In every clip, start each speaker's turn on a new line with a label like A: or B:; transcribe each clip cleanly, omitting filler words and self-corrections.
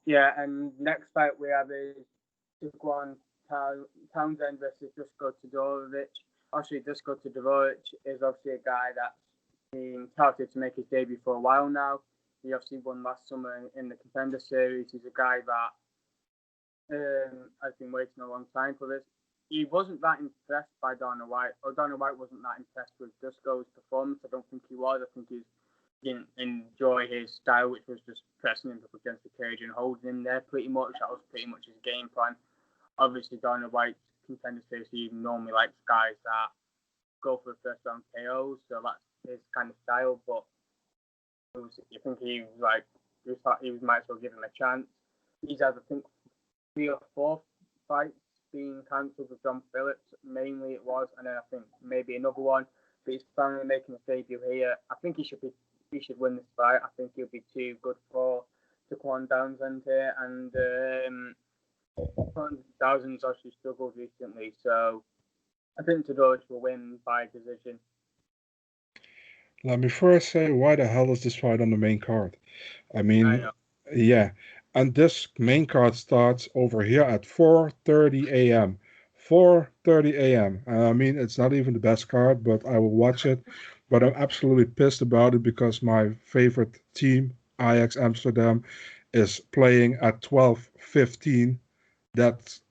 A: Yeah, and next fight we have is Duquan Townsend versus Dusko Todorovic. Obviously, Dusko Todorovic is obviously a guy that's been touted to make his debut for a while now. He obviously won last summer in the Contender Series. He's a guy that has been waiting a long time for this. He wasn't that impressed by Dana White, or Dana White wasn't that impressed with Dusko's performance. I don't think he was. I think he didn't enjoy his style, which was just pressing him up against the cage and holding him there pretty much. That was pretty much his game plan. Obviously, Dana White's Contender Series, he normally likes guys that go for the first round KOs, so that's his kind of style. But you think he might as well give him a chance. He's had, I think, 3 or 4 fights being cancelled with John Phillips, mainly it was, and then I think maybe another one. But he's finally making his debut here. I think he should win this fight. I think he'll be too good for Daquan Townsend here, and Townsend's actually struggled recently, so I think Todorovic will win by decision.
B: Now, before I say why the hell is this fight on the main card? I mean, yeah, and this main card starts over here at 4:30 a.m. 4:30 a.m. I mean, it's not even the best card, but I will watch it. But I'm absolutely pissed about it because my favorite team, Ajax Amsterdam, is playing at 12:15. That's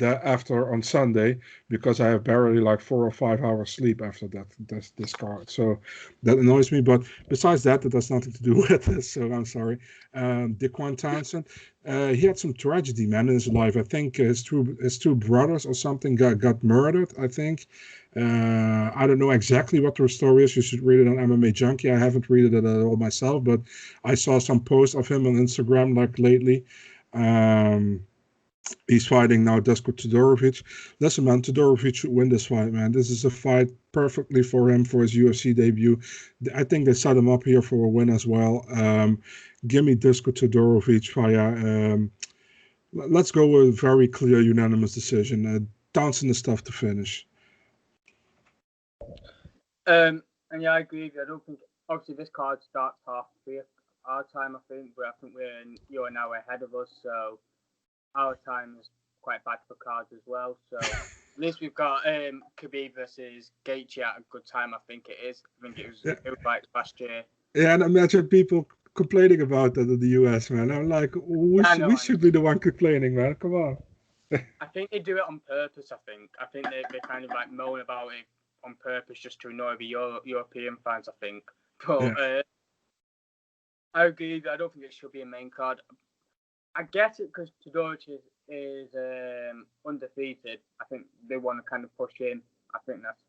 B: after on Sunday because I have barely like 4 or 5 hours sleep after this card. So that annoys me. But besides that, that has nothing to do with this. So I'm sorry. Daquan Townsend, he had some tragedy, man, in his life. I think his two brothers or something got murdered. I think. I don't know exactly what the story is. You should read it on MMA Junkie. I haven't read it at all myself, but I saw some posts of him on Instagram like lately. He's fighting now Dusko Todorovic. Listen, man, Todorovic should win this fight, man. This is a fight perfectly for him for his UFC debut. I think they set him up here for a win as well. Give me Dusko Todorovic via. Let's go with a very clear unanimous decision. Townsend is tough to finish.
A: And yeah, I agree with you. I don't think obviously this card starts 3:30 our time, I think, but I think you're an hour ahead of us, so our time is quite bad for cards as well. So at least we've got Khabib versus Gaethje at a good time. I think it is. I think it was like last year.
B: Yeah, and imagine people complaining about that in the US, man. I'm like, we should be the one complaining, man. Come on.
A: I think they do it on purpose. I think they kind of like moan about it on purpose just to annoy the European fans. I think, but I agree. I don't think it should be a main card. I get it because Todorovic is undefeated. I think they want to kind of push him. I think that's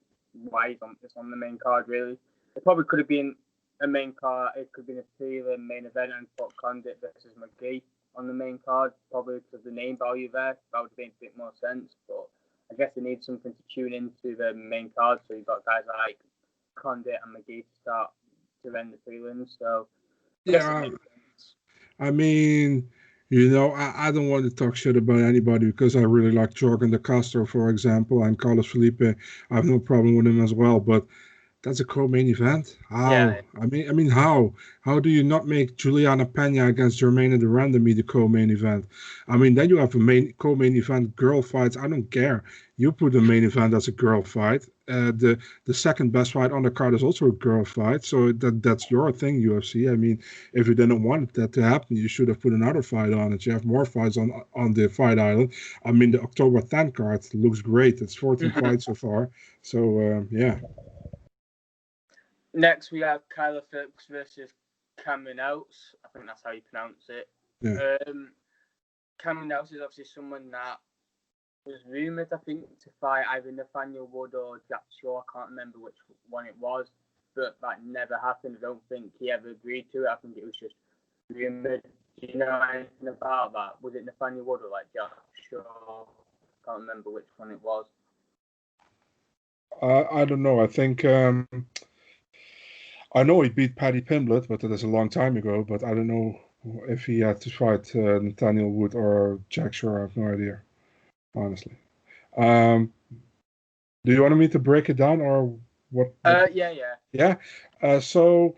A: why it's on the main card, really. It probably could have been a main card. It could have been a prelim main event and put Condit versus McGee on the main card, probably because of the name value there. That would have made a bit more sense. But I guess they need something to tune into the main card. So you've got guys like Condit and McGee to start to end the prelims. So
B: yeah, I mean, you know, I don't want to talk shit about anybody because I really like Jorgen de Castro, for example, and Carlos Felipe. I have no problem with him as well, but that's a co-main event. How?
A: Yeah.
B: I mean, how? How do you not make Juliana Pena against Germaine de Randamie the co-main event? I mean, then you have a co-main event girl fights. I don't care. You put the main event as a girl fight. The second best fight on the card is also a girl fight. So that's your thing, UFC. I mean, if you didn't want that to happen, you should have put another fight on it. You have more fights on the fight island. I mean, the October 10 card looks great. It's 14 fights so far. So yeah.
A: Next, we have Kyler Phillips versus Cameron Else. I think that's how you pronounce it.
B: Yeah.
A: Cameron Else is obviously someone that was rumoured, I think, to fight either Nathaniel Wood or Jack Shaw. I can't remember which one it was, but that never happened. I don't think he ever agreed to it. I think it was just rumoured. Do you know anything about that? Was it Nathaniel Wood or like Jack Shaw? I can't remember which one it was.
B: I don't know. I think I know he beat Paddy Pimblett, but that is a long time ago. But I don't know if he had to fight Nathaniel Wood or Jack Shore. I have no idea, honestly. Do you want me to break it down or what?
A: Yeah.
B: Yeah. So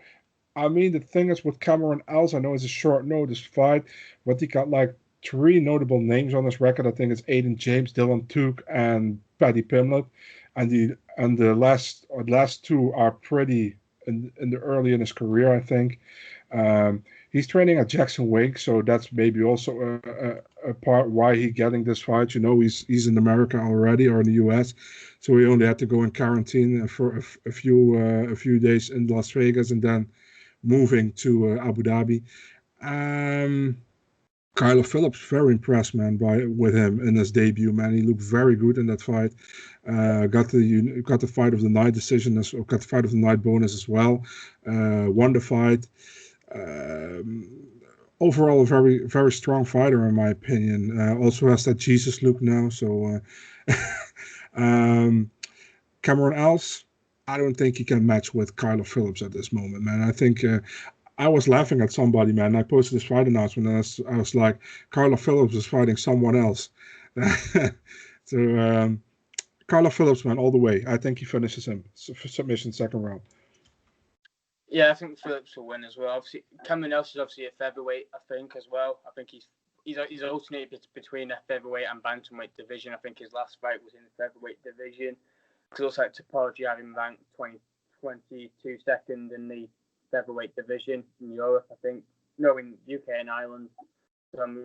B: I mean, the thing is with Cameron Els, I know it's a short notice fight, but he got like three notable names on his record. I think it's Aiden James, Dylan Took, and Paddy Pimlet, and the last two are pretty in the early in his career, I think. He's training at Jackson Wink, so that's maybe also a part why he getting this fight. You know, he's in America already or in the U.S., so he only had to go in quarantine for a few days in Las Vegas, and then moving to Abu Dhabi. Um, Kyler Phillips, very impressed, man, with him in his debut, man. He looked very good in that fight. Got the fight of the night decision, or got the fight of the night bonus as well. Won the fight. Um, Overall, a very very strong fighter in my opinion. Also has that Jesus look now. So um, Cameron Else, I don't think he can match with Kyler Phillips at this moment, man. I think I was laughing at somebody, man. I posted this fight announcement, and I was like, Carla Phillips is fighting someone else. So, Carla Phillips, man, all the way. I think he finishes him. Submission second round.
A: Yeah, I think Phillips will win as well. Obviously, Cameron Else is obviously a featherweight, I think, as well. I think he's alternated between a featherweight and bantamweight division. I think his last fight was in the featherweight division. Because also like Topology had him ranked 22 second in the featherweight division in Europe, I think. No, in UK and Ireland. So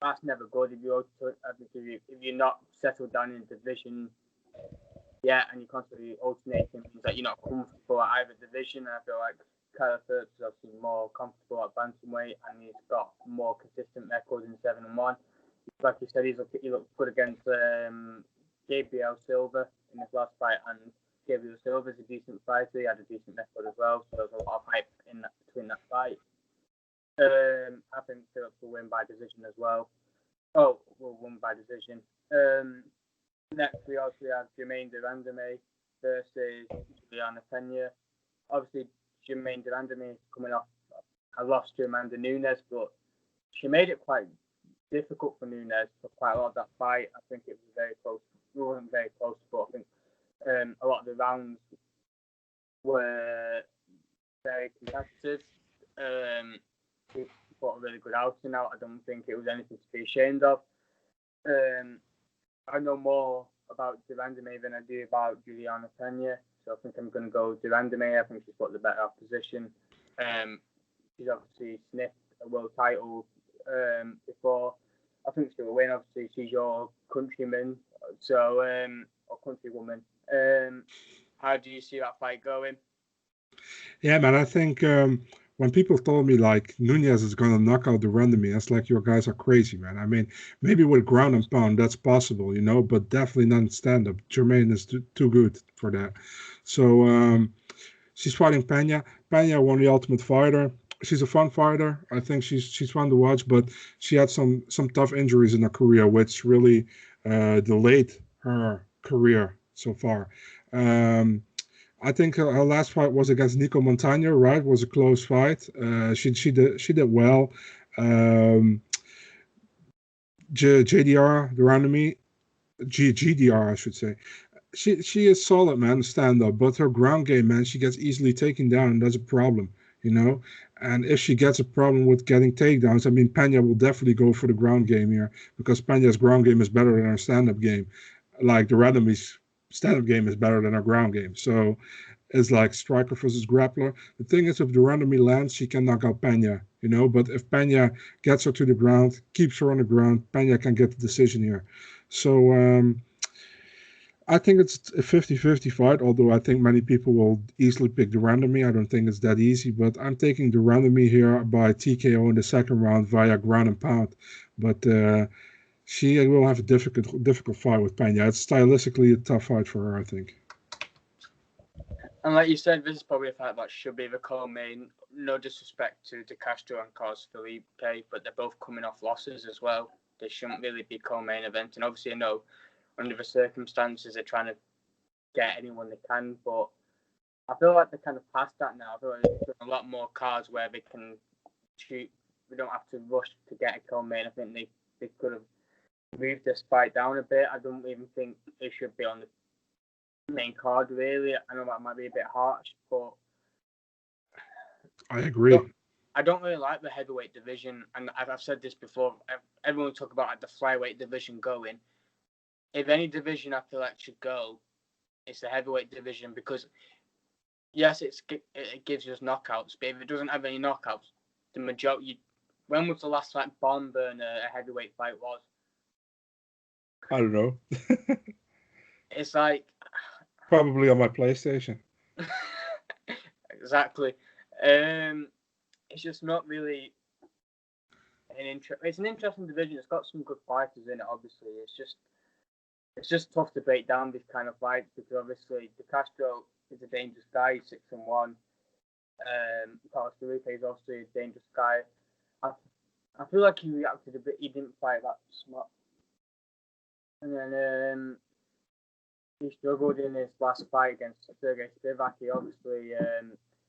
A: that's never good if you're not settled down in a division yet and you're constantly alternating, means that you're not comfortable at either division. And I feel like Kyler Phillips is obviously more comfortable at bantamweight and he's got more consistent records in 7-1. Like you said, he looked good against Gabriel Silva in his last fight, and Gabriel Silva is a decent fighter. He had a decent record as well, so there's a lot of hype between that fight. I think Phillips will win by decision as well. Oh, will win by decision. Next, we also have Jermaine Durandame versus Juliana Pena. Obviously, Jermaine Durandame coming off a loss to Amanda Nunes, but she made it quite difficult for Nunes for quite a lot of that fight. I think it was very close. It wasn't very close, but I think a lot of the rounds were very competitive. She put a really good outing out. I don't think it was anything to be ashamed of. I know more about Durandame than I do about Juliana Pena, so I think I'm going to go Durandame. I think she's got the better position. She's obviously sniffed a world title before. I think she'll win. Obviously, she's your countryman, so or countrywoman. How do you see that fight going?
B: Yeah, man. I think when people told me like Nunez is going to knock out Durandame, that's like your guys are crazy, man. I mean, maybe with ground and pound that's possible, but definitely not stand up. Jermaine is too good for that. So she's fighting Pena. Pena won the Ultimate Fighter. She's a fun fighter. I think she's fun to watch, but she had some tough injuries in her career, which really delayed her career so far. Um, I think her last fight was against Nico Montagna, right? It was a close fight. She did well. Um, JDR, Durandame, GDR, I should say. She is solid, man, stand up, but her ground game, man, she gets easily taken down, and that's a problem, you know. And if she gets a problem with getting takedowns, I mean, Pena will definitely go for the ground game here because Pena's ground game is better than her stand-up game. Like the Randomy's stand-up game is better than her ground game. So it's like striker versus grappler. The thing is, if the Durandame lands, she can knock out Pena, But if Pena gets her to the ground, keeps her on the ground, Pena can get the decision here. So I think it's a 50-50 fight, although I think many people will easily pick Durandame. I don't think it's that easy, but I'm taking Durandame here by TKO in the second round via ground and pound. But she will have a difficult fight with Pena. It's stylistically a tough fight for her, I think.
A: And like you said, this is probably a fight that should be the co-main. No disrespect to De Castro and Carlos Felipe, but they're both coming off losses as well. They shouldn't really be co-main event. And obviously, I know under the circumstances, they're trying to get anyone they can, but I feel like they're kind of past that now. I feel like there's a lot more cards where they can shoot. We don't have to rush to get a co-main. I think they could have moved this fight down a bit. I don't even think it should be on the main card, really. I know that might be a bit harsh, but
B: I agree.
A: I don't really like the heavyweight division, and I've said this before. Everyone talk about like the flyweight division going. If any division I feel like should go, it's the heavyweight division, because yes, it gives us knockouts, but if it doesn't have any knockouts, the majority. When was the last like bomb burner a heavyweight fight was?
B: I don't know.
A: It's like
B: Probably on my PlayStation.
A: exactly. It's just not really It's an interesting division. It's got some good fighters in it. Obviously, it's just tough to break down this kind of fights, because obviously De Castro is a dangerous guy. He's 6-1. Carlos Felipe is obviously a dangerous guy. I feel like he reacted a bit. He didn't fight that smart, and then he struggled in his last fight against Sergey Spivak. He obviously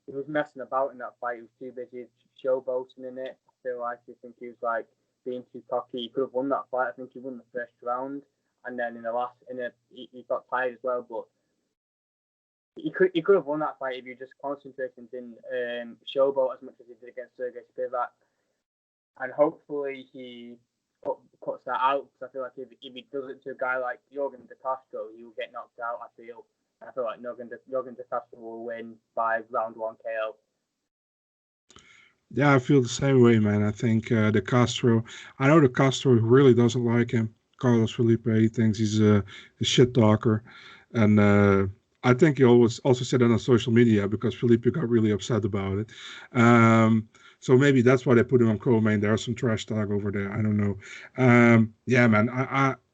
A: he was messing about in that fight. He was too busy showboating in it. I feel like he was like being too cocky. He could have won that fight. I think he won the first round, and then he got tired as well. But he could have won that fight if he just concentrated and didn't showboat as much as he did against Sergey Spivak. And hopefully he cuts that out, because I feel like if he does it to a guy like Jorgen De Castro, he will get knocked out. I feel like Jorgen De Castro will win by round 1 KO.
B: Yeah, I feel the same way, man. I think De Castro. I know De Castro really doesn't like him. Carlos Felipe, he thinks he's a shit talker, and I think he always also said it on social media, because Felipe got really upset about it. So maybe that's why they put him on co-main. There's some trash talk over there. I don't know. Yeah, man.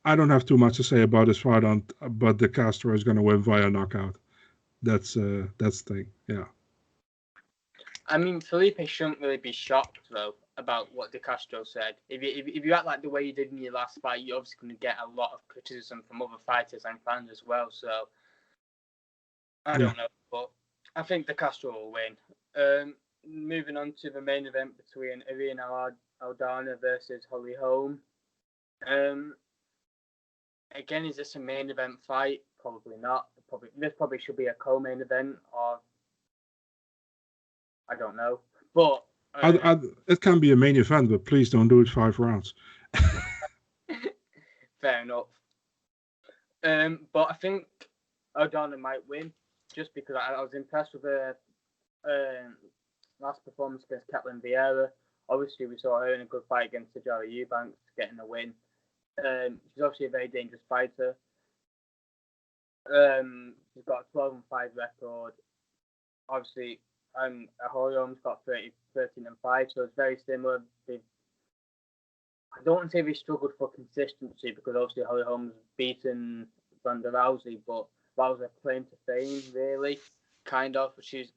B: I don't have too much to say about this fight, but De Castro is going to win via knockout. That's the thing. Yeah.
A: I mean, Felipe shouldn't really be shocked though about what De Castro said. If you act like the way you did in your last fight, you're obviously going to get a lot of criticism from other fighters and fans as well. So I don't know, but I think De Castro will win. Moving on to the main event between Irina Aldana versus Holm. Again, is this a main event fight? Probably not. This probably should be a co-main event, or I don't know. But
B: it can be a main event, but please don't do it 5 rounds.
A: Fair enough. But I think Aldana might win, just because I was impressed with her last performance against Ketlin Vieira. Obviously, we saw her in a good fight against Sijara Eubanks, getting a win. She's obviously a very dangerous fighter. She's got a 12-5 record. Obviously, Holm's got 13-5, so it's very similar. I don't want to say they struggled for consistency, because obviously Holm's beaten Ronda Rousey, but that was her claim to fame, really, kind of. She's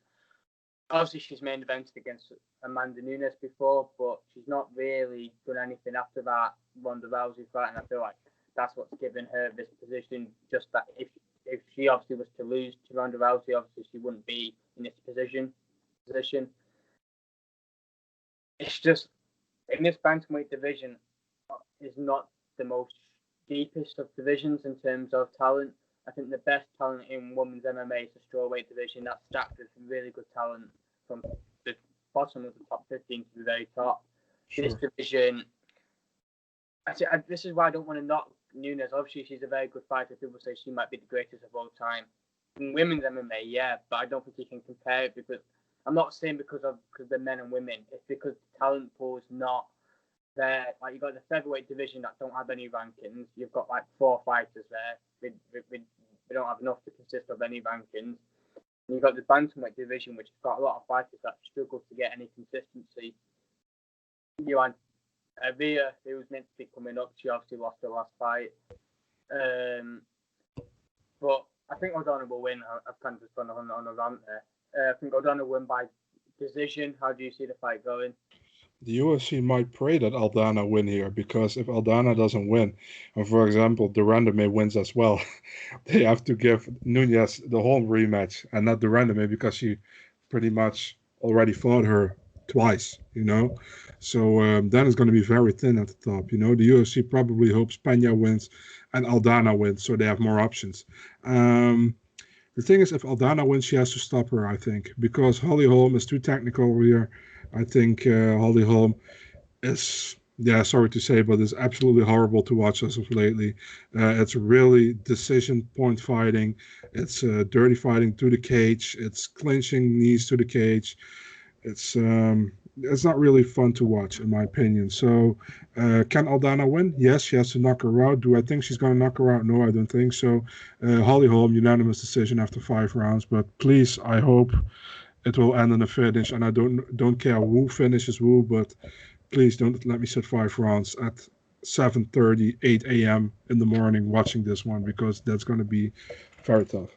A: main evented against Amanda Nunes before, but she's not really done anything after that Ronda Rousey fight, and I feel like that's what's given her this position. Just that if she obviously was to lose to Ronda Rousey, obviously she wouldn't be in this position. It's just, in this bantamweight division, is not the most deepest of divisions in terms of talent. I think the best talent in women's MMA is the strawweight division. That's stacked with really good talent from the bottom of the top 15 to the very top. Sure. This division, this is why I don't want to knock Nunes. Obviously, she's a very good fighter. People say she might be the greatest of all time. In women's MMA, yeah, but I don't think you can compare it, because I'm not saying because they're men and women. It's because the talent pool is not there. Like, you've got the featherweight division that don't have any rankings. You've got like 4 fighters there. We don't have enough to consist of any rankings. And you've got the bantamweight division, which has got a lot of fighters that struggle to get any consistency. You had Via, who was meant to be coming up. She obviously lost her last fight. But I think Aldana will win. I've kind of just gone on a rant there. I think Aldana will win by decision. How do you see the fight going?
B: The UFC might pray that Aldana win here, because if Aldana doesn't win, and for example, Durandame wins as well, they have to give Nunes the Holm rematch and not Durandame, because she pretty much already fought her twice, So then it's going to be very thin at the top, The UFC probably hopes Pena wins and Aldana wins, so they have more options. The thing is, if Aldana wins, she has to stop her, I think, because Holly Holm is too technical here. I think Holly Holm is, yeah, sorry to say, but it's absolutely horrible to watch as of lately. It's really decision point fighting. It's dirty fighting to the cage. It's clinching knees to the cage. It's not really fun to watch, in my opinion. So, can Aldana win? Yes, she has to knock her out. Do I think she's going to knock her out? No, I don't think so. Holly Holm, unanimous decision after 5 rounds. But please, I hope it will end in a finish. And I don't care who finishes who, but please don't let me sit 5 rounds at 7:30, 8 a.m. in the morning watching this one, because that's going to be very tough.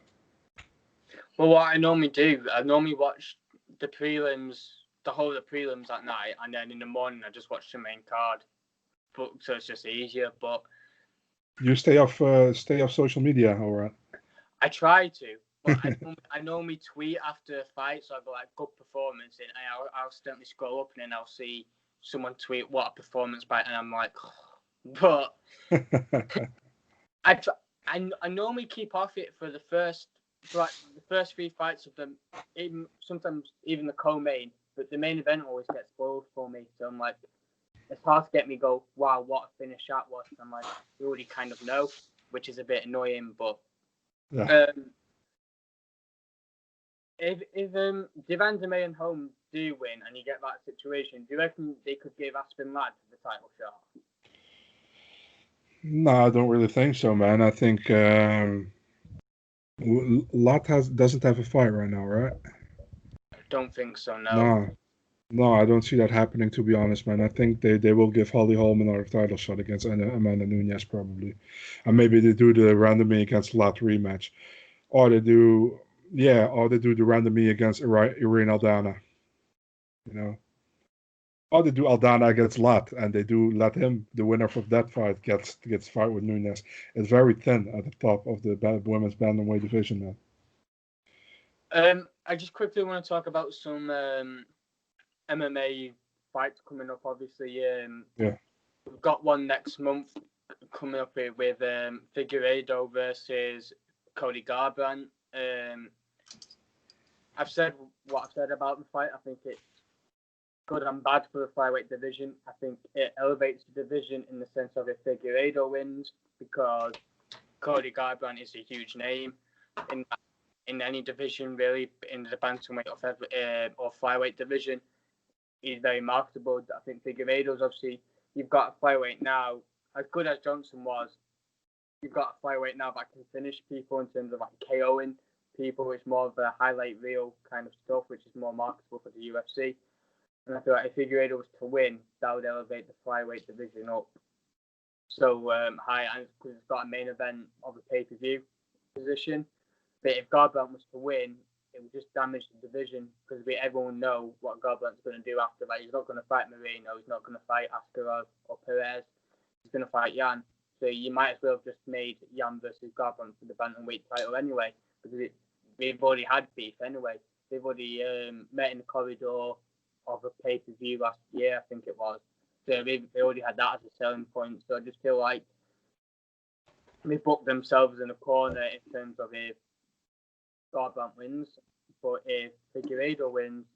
A: Well, what I normally do, I normally watch the prelims, the whole of the prelims at night, and then in the morning I just watch the main card. But so it's just easier. But
B: you stay off social media, all right?
A: I try to, but I normally tweet after a fight, so I go like good performance, and I'll accidentally scroll up and then I'll see someone tweet what a performance by, and I'm like, oh. But I normally keep off it for the first 3 fights of them, sometimes even the co-main, but the main event always gets spoiled for me. So I'm like, it's hard to get me go, wow, what a finish that was. I'm like, you already kind of know, which is a bit annoying. But
B: yeah.
A: If Divan DeMay and Holm do win and you get that situation, do you reckon they could give Aspen Ladd the title shot?
B: No, I don't really think so, man. I think Ladd doesn't have a fight right now, right?
A: I don't think so, no.
B: No, I don't see that happening, to be honest, man. I think they will give Holly Holm another title shot against Amanda Nunes, probably. And maybe they do the randomly against Ladd rematch. Or they do the randomly against Irene Aldana. You know? Or they do Aldana against Ladd, and they do let him, the winner of that fight, gets fight with Nunes. It's very thin at the top of the women's bantamweight division now.
A: I just quickly want to talk about some MMA fights coming up. Obviously,
B: yeah,
A: we've got one next month coming up with Figueiredo versus Cody Garbrandt. I've said what I've said about the fight. I think it's good and bad for the flyweight division. I think it elevates the division in the sense of if Figueiredo wins, because Cody Garbrandt is a huge name in any division, really, in the bantamweight or flyweight division. He's very marketable. I think Figueiredo's obviously, you've got a flyweight now, as good as Johnson was, you've got a flyweight now that can finish people in terms of like KOing people. It's more of a highlight reel kind of stuff, which is more marketable for the UFC. And I feel like if Figueiredo was to win, that would elevate the flyweight division up so high, and because it's got a main event of a pay-per-view position. But if Garbrandt was to win, it would just damage the division, because everyone know what Garbrandt's going to do after that. He's not going to fight Moreno. He's not going to fight Askarov or Perez. He's going to fight Jan. So you might as well have just made Jan versus Garbrandt for the bantamweight title anyway, because they've already had beef anyway. They've already met in the corridor of a pay-per-view last year, I think it was. So they already had that as a selling point. So I just feel like they booked themselves in a corner in terms of if Garbrandt wins. But if Figueiredo wins,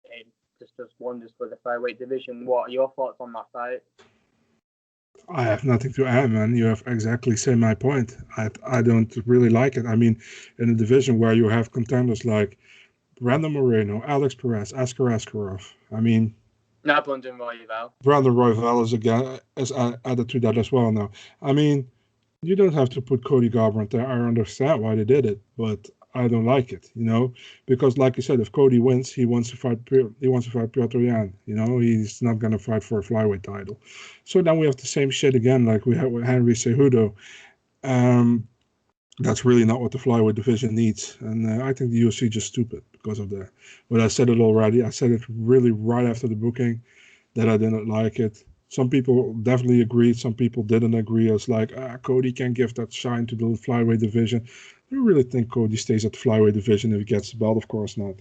A: it just does wonders for the flyweight division. What are your thoughts on that fight?
B: I have nothing to add, man. You have exactly said my point. I don't really like it. I mean, in a division where you have contenders like Brandon Moreno, Alex Perez, Askar Askarov. I mean,
A: now Brandon Royval.
B: Brandon Royval is added to that as well now. I mean, you don't have to put Cody Garbrandt there. I understand why they did it, but I don't like it, because like you said, if Cody wins, he wants to fight Piotr Jan. He's not going to fight for a flyweight title. So then we have the same shit again, like we had with Henry Cejudo. That's really not what the flyweight division needs, and I think the UFC just stupid because of that. But I said it already. I said it really right after the booking that I didn't like it. Some people definitely agreed. Some people didn't agree. It's like, Cody can give that shine to the flyweight division. I really think Cody stays at the flyweight division if he gets the belt. Of course not.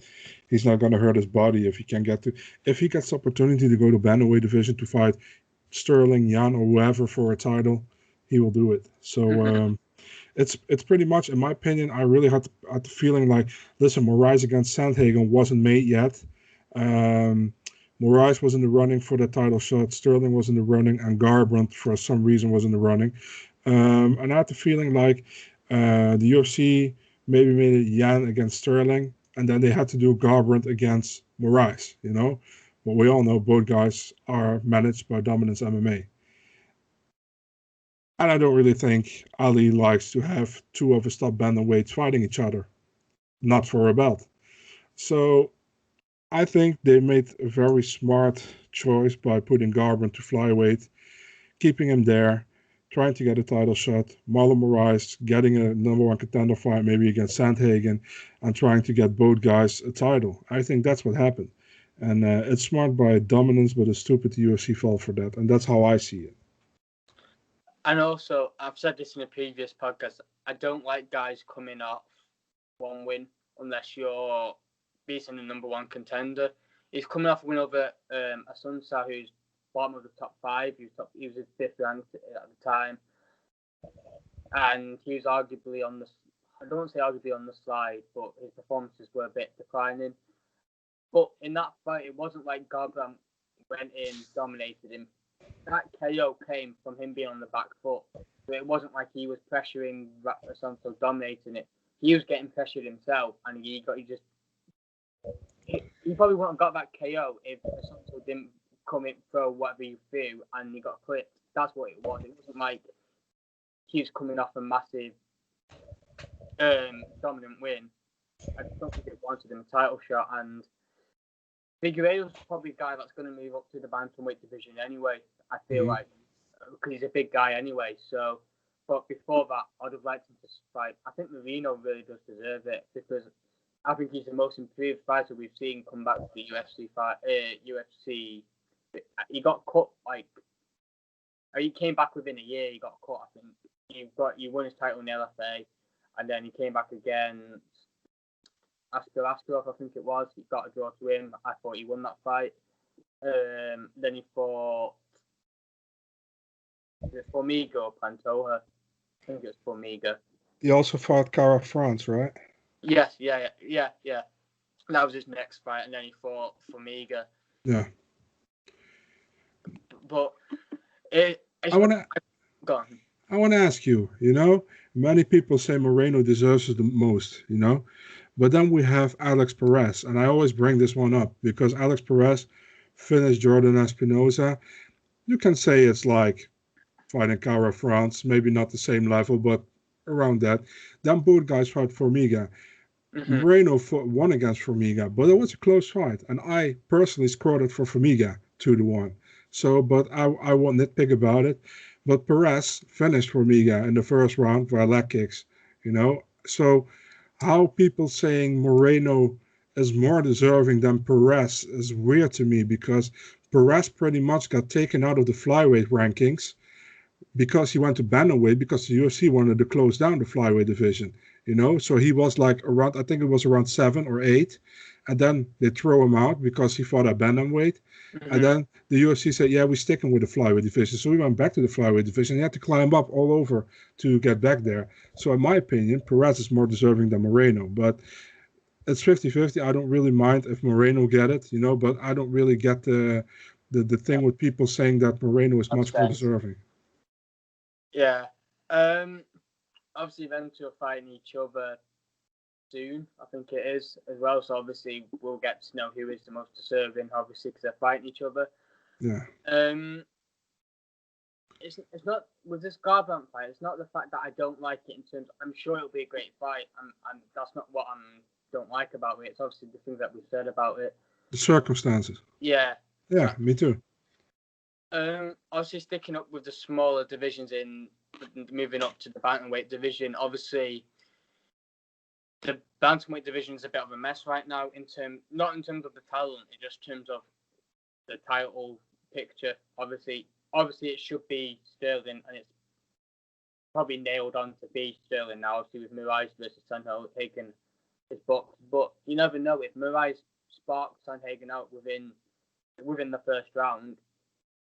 B: He's not going to hurt his body if he can if he gets the opportunity to go to bantamweight division to fight Sterling, Jan, or whoever for a title, he will do it. So it's pretty much, in my opinion, I really had the feeling like, listen, Moraes against Sandhagen wasn't made yet. Um, Moraes was in the running for the title shot. Sterling was in the running, and Garbrandt for some reason was in the running. And I had the feeling like the UFC maybe made it Jan against Sterling, and then they had to do Garbrandt against Moraes. But we all know both guys are managed by Dominance MMA. And I don't really think Ali likes to have two of his top bantamweights fighting each other, not for a belt. So I think they made a very smart choice by putting Garbrandt to flyweight, keeping him there, trying to get a title shot. Marlon Moraes getting a number one contender fight, maybe against Sandhagen, and trying to get both guys a title. I think that's what happened. And it's smart by Dominance, but it's stupid the UFC fell for that. And that's how I see it.
A: And also, I've said this in a previous podcast, I don't like guys coming off one win unless you're beating the number one contender. He's coming off a win over Asunsa, who's bottom of the top five. He was his fifth ranked at the time. And he was arguably on the, I don't want to say arguably on the slide, but his performances were a bit declining. But in that fight, it wasn't like Garbrandt went in, dominated him. That KO came from him being on the back foot. So it wasn't like he was pressuring Asunsa, dominating it. He was getting pressured himself, and he probably wouldn't have got that KO if Asunsa didn't come in, throw whatever he threw, and he got clipped. That's what it was. It wasn't like he was coming off a massive dominant win. I don't think it wanted him a title shot, and Figueiredo's probably a guy that's going to move up to the bantamweight division anyway. I feel like, because he's a big guy anyway. So, but before that, I'd have liked him to fight. I think Marino really does deserve it, because I think he's the most improved fighter we've seen come back to the UFC fight. UFC, he got cut he came back within a year. He got cut. I think he won his title in the LFA, and then he came back again. Askarov, I think it was. He got a draw to him. I thought he won that fight. Then he fought Formiga, Pantoja. I think it was Formiga.
B: He also fought Cara France, right?
A: Yes, yeah. That was his next fight, and then he fought Formiga.
B: Yeah.
A: But
B: I want to ask you, many people say Moreno deserves it the most, but then we have Alex Perez, and I always bring this one up because Alex Perez finished Jordan Espinosa. You can say it's like fighting Cara France, maybe not the same level, but around that. Then both guys fought Formiga. Moreno won against Formiga, but it was a close fight, and I personally scored it for Formiga 2-1. So, but I won't nitpick about it. But Perez finished Formiga in the first round via leg kicks, So how people saying Moreno is more deserving than Perez is weird to me, because Perez pretty much got taken out of the flyweight rankings because he went to bantamweight because the UFC wanted to close down the flyweight division, So he was like around, I think it was around 7 or 8. And then they throw him out because he fought at bantamweight. And then the UFC said, yeah, we're sticking with the flyweight division. So we went back to the flyweight division. He had to climb up all over to get back there. So in my opinion, Perez is more deserving than Moreno. But it's 50-50. I don't really mind if Moreno get it, but I don't really get the thing with people saying that Moreno is much more deserving.
A: Yeah. Obviously, them two are fighting each other soon, I think it is, as well. So obviously, we'll get to know who is the most deserving, obviously, because they're fighting each other.
B: Yeah.
A: It's not, with this Garbrandt fight, it's not the fact that I don't like it in terms, I'm sure it'll be a great fight, and that's not what I don't like about it. It's obviously the things that we've said about it.
B: The circumstances.
A: Yeah.
B: Yeah, me too.
A: Obviously, sticking up with the smaller divisions in moving up to the bantamweight division, obviously, the bantamweight division is a bit of a mess right now, not in terms of the talent, in just terms of the title picture. Obviously, it should be Sterling, and it's probably nailed on to be Sterling now, obviously, with Moraes versus Sandhagen taking his box. But you never know, if Moraes sparks Sandhagen out within the first round,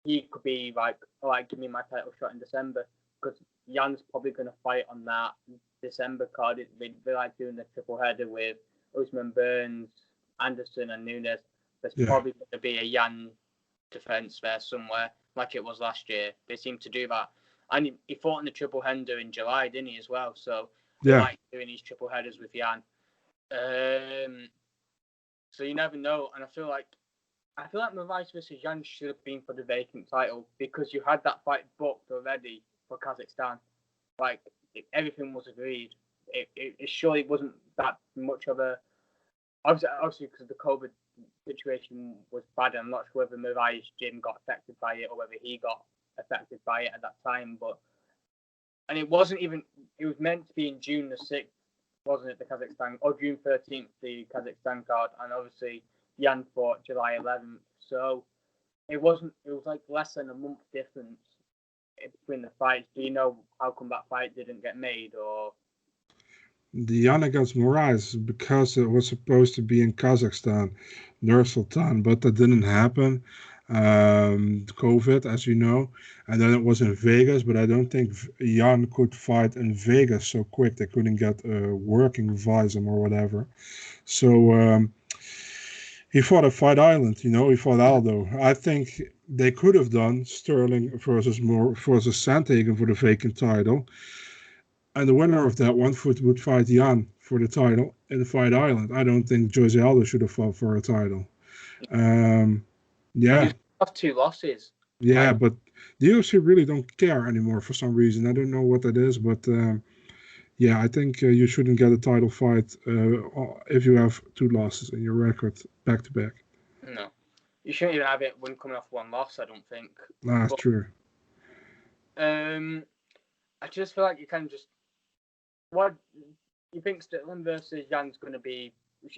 A: he could be like, all right, give me my title shot in December. Because Jan's probably going to fight on that December card. They like doing the triple header with Usman, Burns, Anderson, and Nunes. There's probably going to be a Jan defense there somewhere, like it was last year. They seem to do that. And he fought in the triple header in July, didn't he, as well? So they like doing these triple headers with Jan. So you never know. And I feel like Moraes versus Jan should have been for the vacant title because you had that fight booked already for Kazakhstan. Like, everything was agreed. It surely wasn't that much of a... Obviously, because the COVID situation was bad, I'm not sure whether Moraes' gym got affected by it or whether he got affected by it at that time. And it wasn't even... It was meant to be in June the 6th, wasn't it, the Kazakhstan... Or June 13th, the Kazakhstan card. And obviously, Jan fought July 11th. So it was like less than a month difference between the fights. Do you know how come that fight didn't get made, or...
B: The Jan against Moraes, because it was supposed to be in Kazakhstan, Nur Sultan, but that didn't happen. COVID, as you know, and then it was in Vegas, but I don't think Jan could fight in Vegas so quick. They couldn't get a working visum or whatever. So he fought at Fight Island, he fought Aldo. I think they could have done Sterling versus Sandhagen for the vacant title. And the winner of that one would fight Jan for the title in Fight Island. I don't think Jose Aldo should have fought for a title.
A: You have 2 losses.
B: Yeah, but the UFC really don't care anymore for some reason. I don't know what that is, but I think you shouldn't get a title fight if you have 2 losses in your record back to back.
A: No, you shouldn't even have it when coming off 1 loss. I don't think.
B: That's true.
A: I just feel like you can just... What you think Sterling versus Jan's going to be?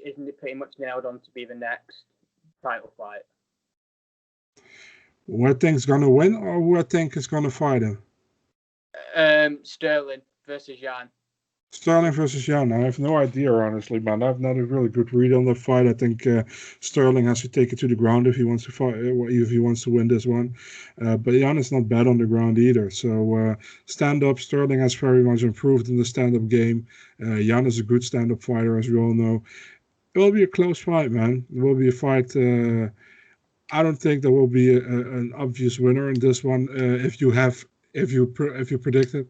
A: Isn't it pretty much nailed on to be the next title fight?
B: Who I think is going to win, or who I think is going to fight him?
A: Sterling versus Jan.
B: Sterling versus Jan. I have no idea, honestly, man. I have not a really good read on the fight. I think Sterling has to take it to the ground if he wants to fight, if he wants to win this one. But Jan is not bad on the ground either. So stand-up, Sterling has very much improved in the stand-up game. Jan is a good stand-up fighter, as we all know. It will be a close fight, man. It will be a fight. I don't think there will be an obvious winner in this one. If you predict it.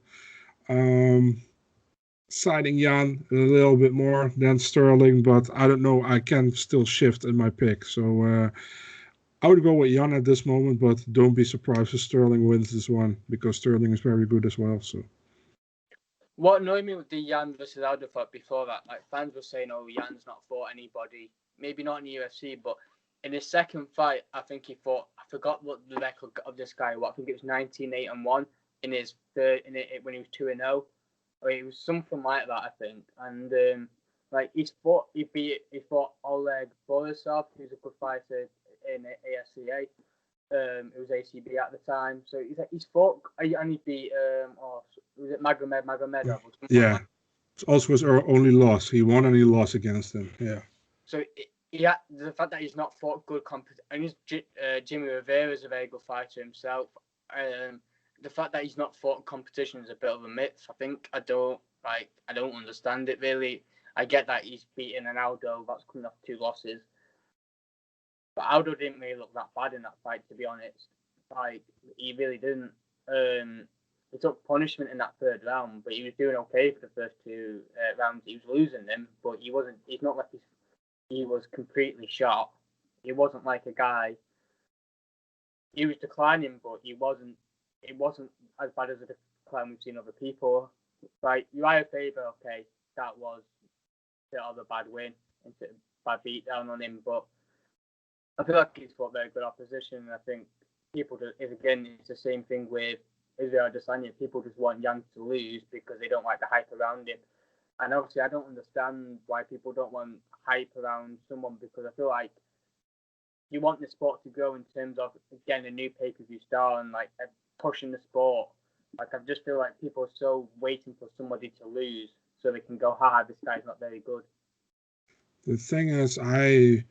B: Siding Jan a little bit more than Sterling, but I don't know. I can still shift in my pick. So I would go with Jan at this moment, but don't be surprised if Sterling wins this one because Sterling is very good as well. So
A: what annoyed me with the Jan versus Aldo fight before that, like fans were saying, "Oh, Jan's not fought anybody. Maybe not in the UFC, but in his second fight, I think he fought. I forgot what the record of this guy was. I think it was 19-8-1 in his third when he was 2-0. Or it was something like that, I think. And like he fought Oleg Borisov, who's a good fighter in ASCA. It was ACB at the time. So he's fought, and he beat was it Magomedov?
B: Yeah, like it's also his only loss. He won and he lost against him. Yeah.
A: So the fact that he's not fought good competition, and Jimmy Rivera is a very good fighter himself. The fact that he's not fought competition is a bit of a myth. I think I don't understand it really. I get that he's beaten an Aldo that's coming off 2 losses, but Aldo didn't really look that bad in that fight, to be honest. Like he really didn't. He took punishment in that 3rd round, but he was doing okay for the first 2 rounds. He was losing them, but he wasn't. He's not like he was completely shot. He wasn't like a guy. He was declining, but it wasn't as bad as the decline we've seen other people. Like Uriah Faber, okay, that was a bit of a bad win, a bad beatdown on him, but I feel like he's fought very good opposition. And I think people it's the same thing with Israel Adesanya. People just want Jan to lose because they don't like the hype around him. And obviously, I don't understand why people don't want hype around someone, because I feel like you want the sport to grow in terms of getting a new pay-per-view star and like pushing the sport. Like I just feel like people are so waiting for somebody to lose so they can go, haha, this guy's not very good.
B: The thing is, I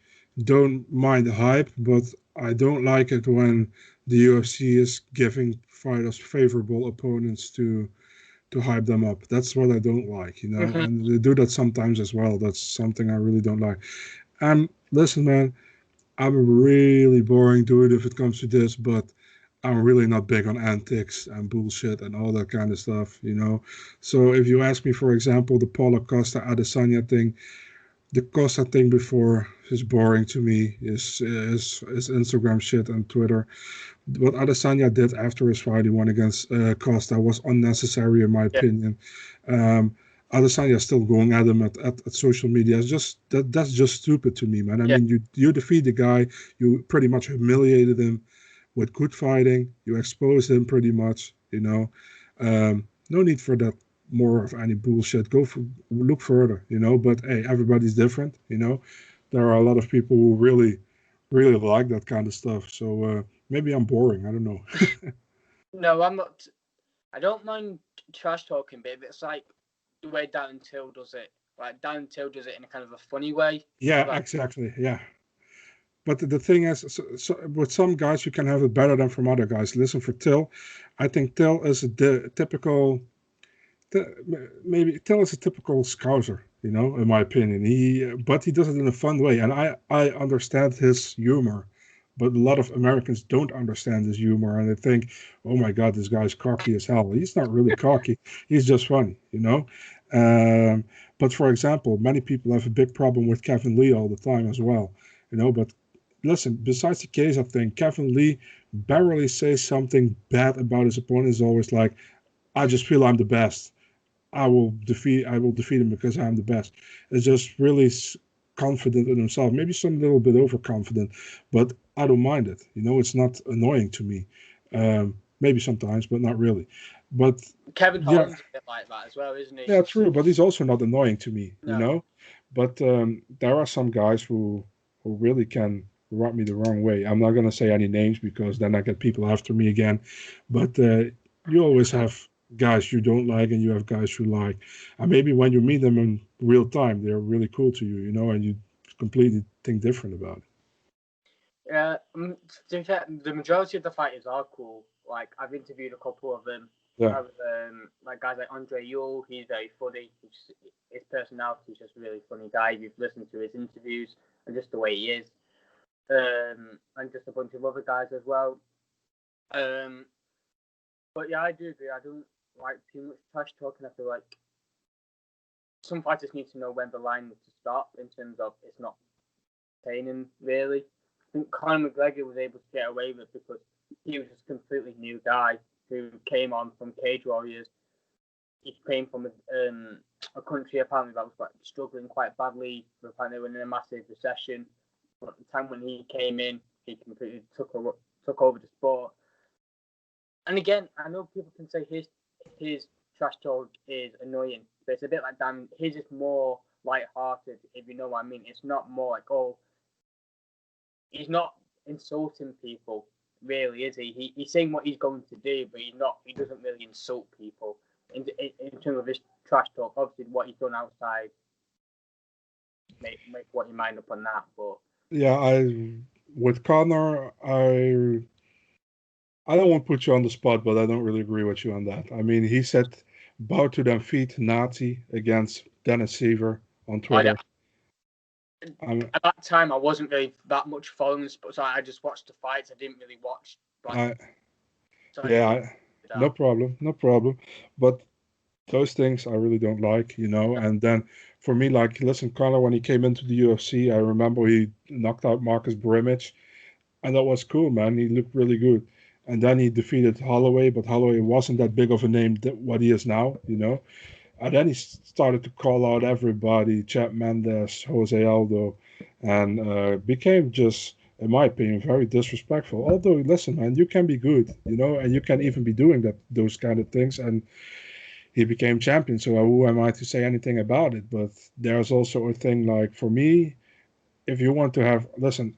B: don't mind the hype, but I don't like it when the UFC is giving fighters favorable opponents to to hype them up. That's what I don't like, and they do that sometimes as well. That's something I really don't like. And listen, man, I'm really boring dude if it comes to this, but I'm really not big on antics and bullshit and all that kind of stuff. So if you ask me, for example, the Paulo Costa Adesanya thing, the Costa thing before is boring to me. Is Instagram shit and Twitter. What Adesanya did after his fight, he won against Costa, was unnecessary in my
A: Yeah.
B: opinion. Um, Adesanya still going at him at social media. It's just that's just stupid to me, man. I mean, you defeat the guy, you pretty much humiliated him with good fighting. You exposed him pretty much. No need for that more of any bullshit. Look further. But hey, everybody's different. There are a lot of people who really, really like that kind of stuff. So maybe I'm boring. I don't know.
A: No, I'm not. I don't mind trash talking, but it's like the way Dan Till does it. Like Dan Till does it in a kind of a funny way.
B: Yeah,
A: Like,
B: exactly. Yeah. But the thing is, so with some guys, you can have it better than from other guys. Listen, for Till, I think Till is a typical, maybe Till is a typical Scouser, in my opinion. But he does it in a fun way. And I understand his humor. But a lot of Americans don't understand his humor. And they think, oh my God, this guy's cocky as hell. He's not really cocky. He's just funny. Um, but for example, many people have a big problem with Kevin Lee all the time as well. But listen, besides the case, I think Kevin Lee barely says something bad about his opponent. Is always like, I just feel I'm the best. I will defeat him because I'm the best. It's just really confident in himself. Maybe some little bit overconfident, but I don't mind it. It's not annoying to me. Maybe sometimes, but not really. But
A: Kevin
B: yeah,
A: Holm's a bit like that as well, isn't he?
B: yeah, true. But he's also not annoying to me.
A: No.
B: But there are some guys who really can rub me the wrong way. I'm not gonna say any names because then I get people after me again. But you always have guys you don't like and you have guys you like. And maybe when you meet them in real time, they're really cool to you, and you completely think different about it.
A: Yeah, to be fair, the majority of the fighters are cool. Like I've interviewed a couple of them.
B: Yeah.
A: Like guys like Andre Yule, he's very funny. His personality is just a really funny guy. If you've listened to his interviews and just the way he is, and just a bunch of other guys as well. But yeah, I do agree. I don't like too much trash talking. I feel like some fighters need to know when the line is to stop in terms of it's not entertaining, really. I think Conor McGregor was able to get away with it because he was just a completely new guy who came on from Cage Warriors. He came from a country apparently that was struggling quite badly. Apparently, they were in a massive recession. But at the time when he came in, he completely took over the sport. And again, I know people can say his trash talk is annoying, but it's a bit like Dan. His is more light-hearted, if you know what I mean. It's not more like, oh, he's not insulting people, really, is he? He's saying what he's going to do, but he doesn't really insult people. In terms of his trash talk, obviously what he's done outside, make what you mind up on that. But
B: Yeah, with Connor, I don't want to put you on the spot, but I don't really agree with you on that. I mean, he said bow to them feet, Nazi, against Dennis Seaver on Twitter.
A: At that time, I wasn't really that much following sports. So I just watched the fights. I didn't really watch.
B: No problem. But those things I really don't like. And then for me, like, listen, Conor, when he came into the UFC, I remember he knocked out Marcus Brimage, and that was cool, man. He looked really good. And then he defeated Holloway, but Holloway wasn't that big of a name what he is now. And then he started to call out everybody, Chad Mendes, Jose Aldo, and became just, in my opinion, very disrespectful. Although, listen, man, you can be good, and you can even be doing those kind of things. And he became champion, so who am I to say anything about it? But there's also a thing like, for me, if you want to have, listen,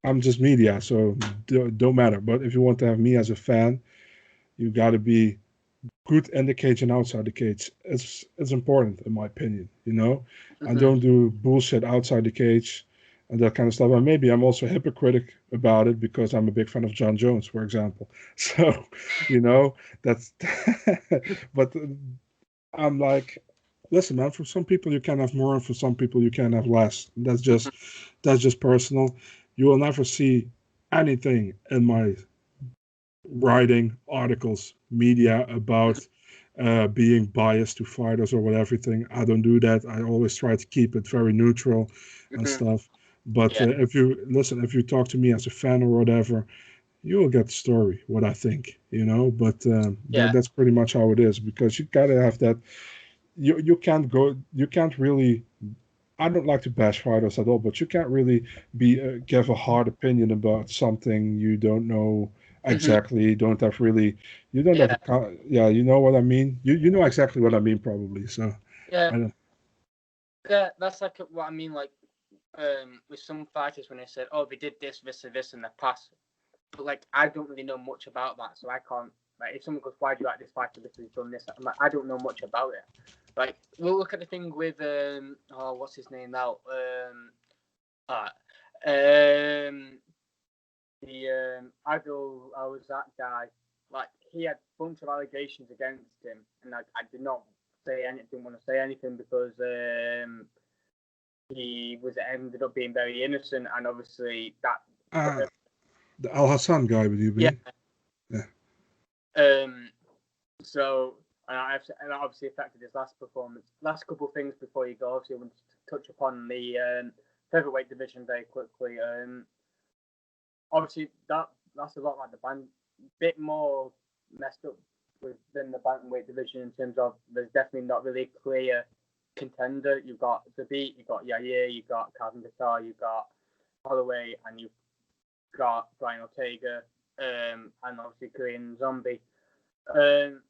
B: I'm just media, so don't matter. But if you want to have me as a fan, you got to be good in the cage and outside the cage. It's important in my opinion. And don't do bullshit outside the cage and that kind of stuff. And maybe I'm also hypocritic about it because I'm a big fan of John Jones, for example. So, that's but I'm like, listen, man. For some people you can have more, and for some people you can have less. That's just personal. You will never see anything in my writing, articles, media about being biased to fighters or whatever. Everything. I don't do that. I always try to keep it very neutral and
A: Mhm.
B: stuff. But
A: Yeah.
B: if you listen, if you talk to me as a fan or whatever, you will get the story, what I think. But
A: Yeah.
B: that's pretty much how it is because you gotta have that. You can't go. You can't really. I don't like to bash fighters at all, but you can't really be give a hard opinion about something you don't know
A: Mhm.
B: exactly. Don't have really. You don't have
A: Yeah.
B: a. Yeah, you know what I mean. You know exactly what I mean, probably. So
A: Yeah.
B: I don't.
A: Yeah. That's like what I mean. Like, with some fighters when they said, "Oh, they did this and this in the past," but like I don't really know much about that, so I can't. Like, if someone goes, "Why do you like this fighter? This has done this," I'm like, I don't know much about it. Like, we'll look at the thing with oh, what's his name now? Uh, um, the Adil, I was that guy. Like, he had a bunch of allegations against him, and I did not say anything. Didn't want to say anything because he was ended up being very innocent, and obviously that.
B: Uh, the Al Hassan guy, would you
A: Yeah.
B: be? Yeah.
A: Um. So, and that obviously affected his last performance. Last couple of things before you go, obviously, I want to touch upon the featherweight division very quickly. Obviously, that's a lot like the band, bit more messed up than the bantamweight division in terms of there's definitely not really a clear contender. You've got Zabit, you've got Yair, you've got Calvin Guitar, you've got Holloway, and you've got Brian Ortega, and obviously Korean Zombie. Um,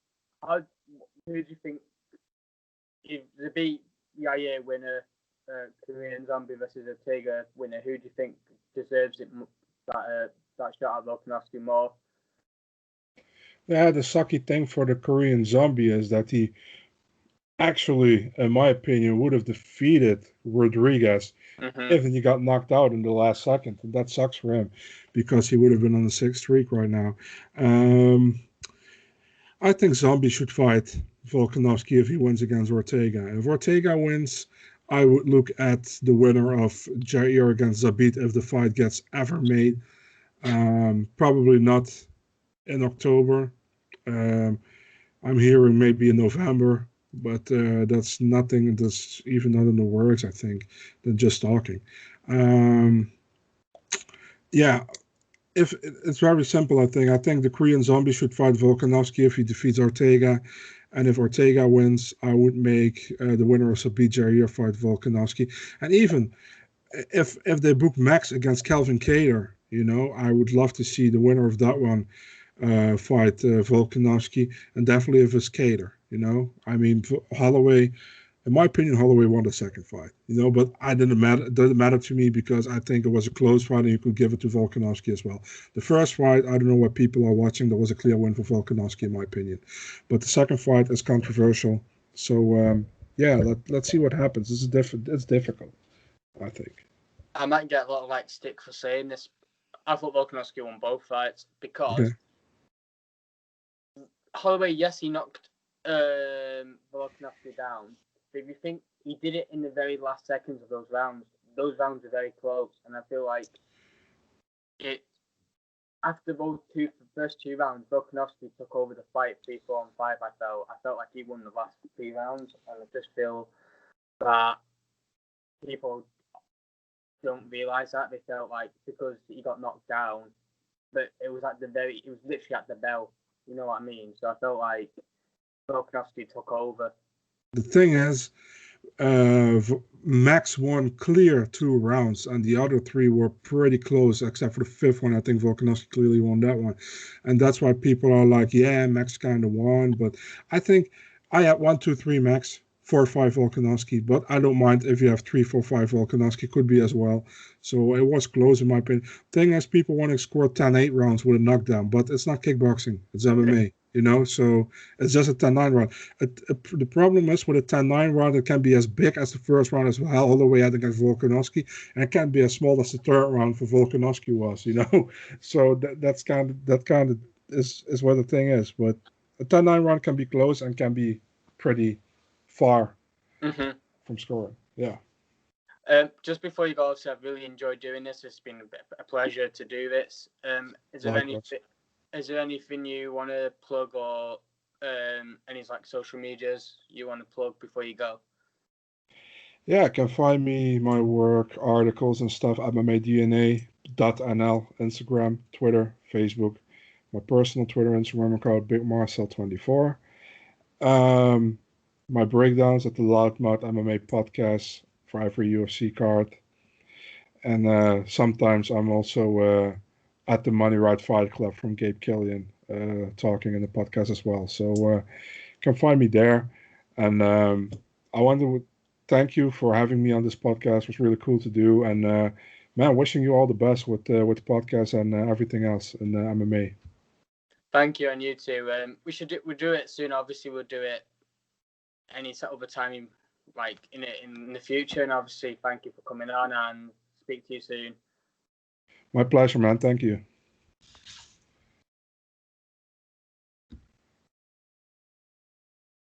A: how, who do you think if Zabit Yair winner, Korean Zombie versus Ortega winner? Who do you think deserves it that shot at Volkanovski more?
B: Yeah, the sucky thing for the Korean Zombie is that he actually, in my opinion, would have defeated Rodriguez
A: Mm-hmm.
B: if he got knocked out in the last second. And that sucks for him because he would have been on the sixth streak right now. Um, I think Zombie should fight Volkanovski if he wins against Ortega. If Ortega wins, I would look at the winner of Jair against Zabit if the fight gets ever made. Probably not in October. Um, I'm hearing maybe in November, but that's nothing. That's even not in the works, I think, than just talking. Um, yeah, if it's very simple, I think the Korean Zombie should fight Volkanovski if he defeats Ortega, and if Ortega wins, I would make the winner of Sabit Jair fight Volkanovski, and even if they book Max against Calvin Kattar, I would love to see the winner of that one fight Volkanovski, and definitely if it's Kattar. I mean Holloway. In my opinion, Holloway won the second fight. But I didn't matter. It doesn't matter to me because I think it was a close fight, and you could give it to Volkanovski as well. The first fight, I don't know what people are watching. That was a clear win for Volkanovski, in my opinion. But the second fight is controversial. So yeah, let's see what happens. It's difficult, I think.
A: I might get a lot of like stick for saying this. I thought Volkanovski won both fights
B: Okay.
A: because Holloway, yes, he knocked Volkanovski down, but if you think he did it in the very last seconds of those rounds are very close, and I feel like it after those first two rounds, Volkanovski took over the fight 3, 4, and 5. I felt like he won the last 3 rounds, and I just feel that people don't realize that. They felt like because he got knocked down, but it was literally at the bell. You know what I mean? So I felt like Volkanovski took over.
B: The thing is, Max won clear 2 rounds, and the other three were pretty close, except for the fifth one. I think Volkanovski clearly won that one, and that's why people are like, "Yeah, Max kind of won." But I think I had 1, 2, 3 Max, 4, 5 Volkanovski, but I don't mind if you have 3, 4, 5 Volkanovski. Could be as well. So it was close in my opinion. Thing is, people want to score 10-8 rounds with a knockdown, but it's not kickboxing; it's MMA. So it's just a 10-9 round. The problem is with a 10-9 round, it can be as big as the first round as well, all the way out against Volkanovski, and it can be as small as the third round for Volkanovski was. So that kind of is what the thing is. But a 10-9 round can be close and can be pretty far
A: Mm-hmm.
B: from scoring. Yeah.
A: Just before you go, obviously, I've really enjoyed doing this. It's been a pleasure to do this.
B: Likewise.
A: Is there anything you want to plug, or any like social medias you want to plug before you go?
B: Yeah, you can find me, my work, articles and stuff at MMADNA.nl, Instagram, Twitter, Facebook. My personal Twitter, Instagram account, Big Marcel 24. My breakdowns at the Loudmouth MMA podcast for every UFC card. And sometimes I'm also at the Money Right Fight Club from Gabe Killian, talking in the podcast as well. So you can find me there. And I want to thank you for having me on this podcast. It was really cool to do. And man, wishing you all the best with the podcast and everything else in MMA.
A: Thank you, and you too. We'll do it soon. Obviously, we'll do it any other time, like in the future. And obviously, thank you for coming on, and speak to you soon.
B: My pleasure, man. Thank you.